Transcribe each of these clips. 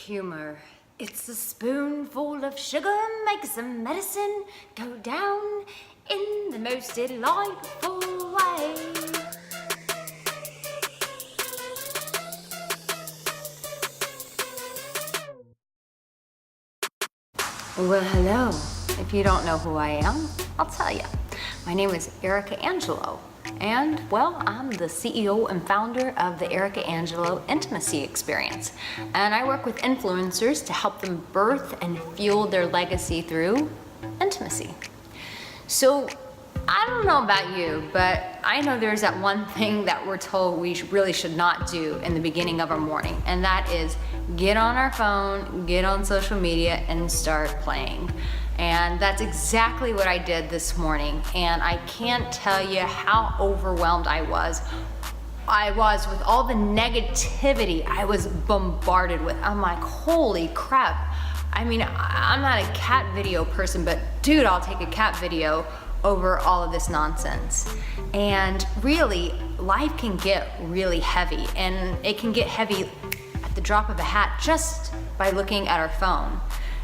Humor. It's a spoonful of sugar makes the medicine go down in the most delightful way. Well, hello. If you don't know who I am, I'll tell you. My name is Arica Angelo, and well, I'm the CEO and founder of the Arica Angelo Intimacy Experience. And I work with influencers to help them birth and fuel their legacy through intimacy. So, I don't know about you, but I know there's that one thing that we're told we really should not do in the beginning of our morning, and that is get on our phone, get on social media, and start playing. And that's exactly what I did this morning, and I can't tell you how overwhelmed I was with all the negativity I was bombarded with. I'm like, holy crap. I mean, I'm not a cat video person, but dude, I'll take a cat video over all of this nonsense. And really, life can get really heavy, and it can get heavy at the drop of a hat just by looking at our phone.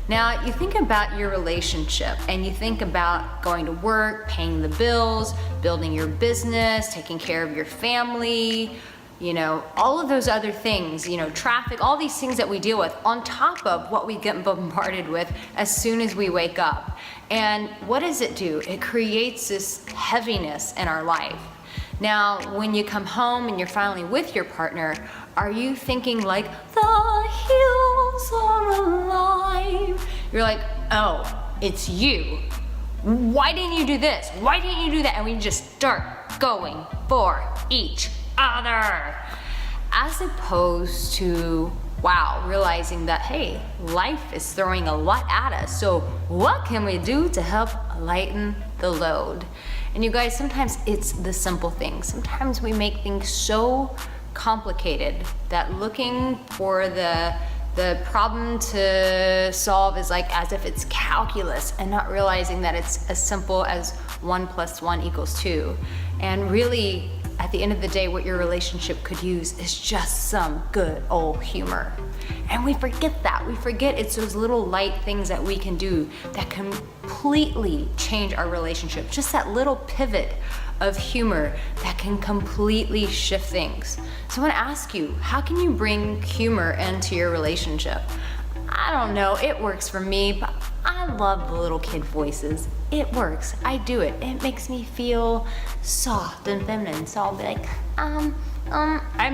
Now, you think about your relationship, and you think about going to work, paying the bills, building your business, taking care of your family, you know, all of those other things, you know, traffic, all these things that we deal with on top of what we get bombarded with as soon as we wake up. And what does it do? It creates this heaviness in our life. Now, when you come home and you're finally with your partner, are you thinking like, the hills are alive? You're like, oh, it's you. Why didn't you do this? Why didn't you do that? And we just start going for each other. As opposed to, wow, realizing that, hey, life is throwing a lot at us. So what can we do to help lighten the load? And you guys, sometimes it's the simple things. Sometimes we make things so complicated that looking for the problem to solve is like as if it's calculus, and not realizing that it's as simple as 1 + 1 = 2. And really, at the end of the day, what your relationship could use is just some good old humor. And we forget that. We forget it's those little light things that we can do that completely change our relationship. Just that little pivot of humor that can completely shift things. So I want to ask you, how can you bring humor into your relationship? I don't know, it works for me, but I love the little kid voices. It works, I do it. It makes me feel soft and feminine, so I'll be like, I'm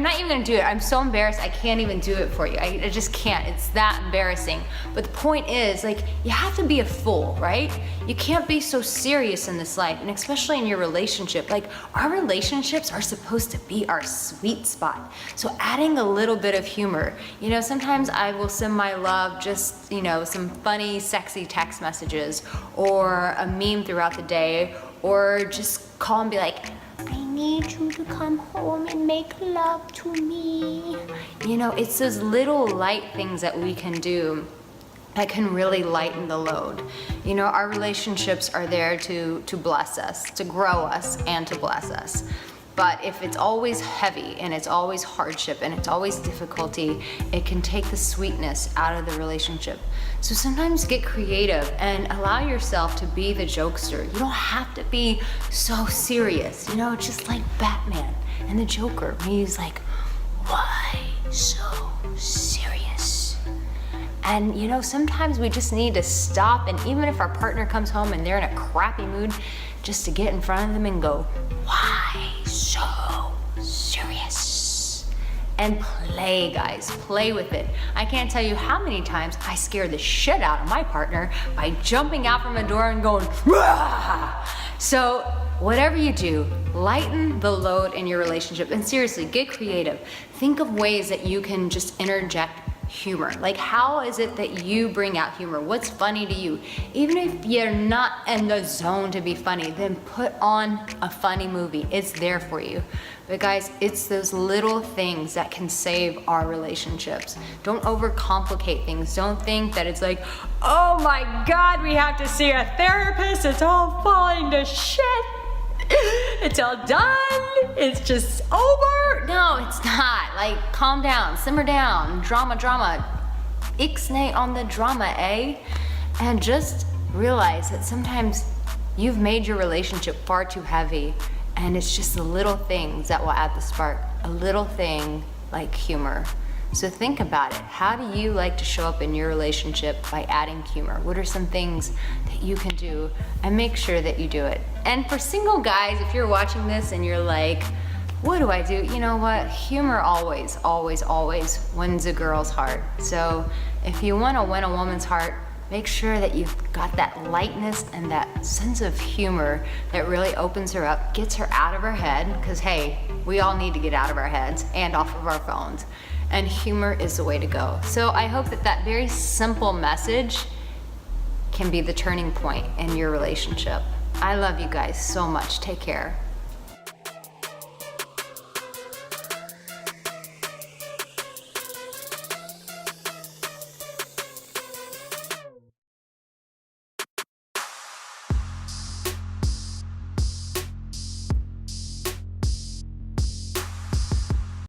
not even gonna do it. I'm so embarrassed, I can't even do it for you. I just can't, it's that embarrassing. But the point is, like, you have to be a fool, right? You can't be so serious in this life, and especially in your relationship. Like, our relationships are supposed to be our sweet spot. So adding a little bit of humor. You know, sometimes I will send my love just, you know, some funny, sexy text messages, or a meme throughout the day, or just call and be like, I need you to come home and make love to me. You know, it's those little light things that we can do that can really lighten the load. You know, our relationships are there to bless us, to grow us, and to bless us. But if it's always heavy, and it's always hardship, and it's always difficulty, it can take the sweetness out of the relationship. So sometimes get creative and allow yourself to be the jokester. You don't have to be so serious. You know, just like Batman and the Joker, when he's like, why so serious? And you know, sometimes we just need to stop, and even if our partner comes home and they're in a crappy mood, just to get in front of them and go, why so serious? And play, guys, play with it. I can't tell you how many times I scared the shit out of my partner by jumping out from a door and going, rah! So whatever you do, lighten the load in your relationship, and seriously, get creative. Think of ways that you can just interject humor. Like, how is it that you bring out humor? What's funny to you? Even if you're not in the zone to be funny, then put on a funny movie. It's there for you. But guys, it's those little things that can save our relationships. Don't overcomplicate things. Don't think that it's like, oh my God, we have to see a therapist. It's all falling to shit. It's all done. It's just over. No, it's not. Like, calm down, simmer down, drama. ixnay on the drama, eh? And just realize that sometimes you've made your relationship far too heavy, and it's just the little things that will add the spark. A little thing like humor. So think about it. How do you like to show up in your relationship by adding humor? What are some things that you can do? And make sure that you do it. And for single guys, if you're watching this and you're like, what do I do? You know what? Humor always, always, always wins a girl's heart. So if you want to win a woman's heart, make sure that you've got that lightness and that sense of humor that really opens her up, gets her out of her head, because hey, we all need to get out of our heads and off of our phones. And humor is the way to go. So I hope that that very simple message can be the turning point in your relationship. I love you guys so much. Take care.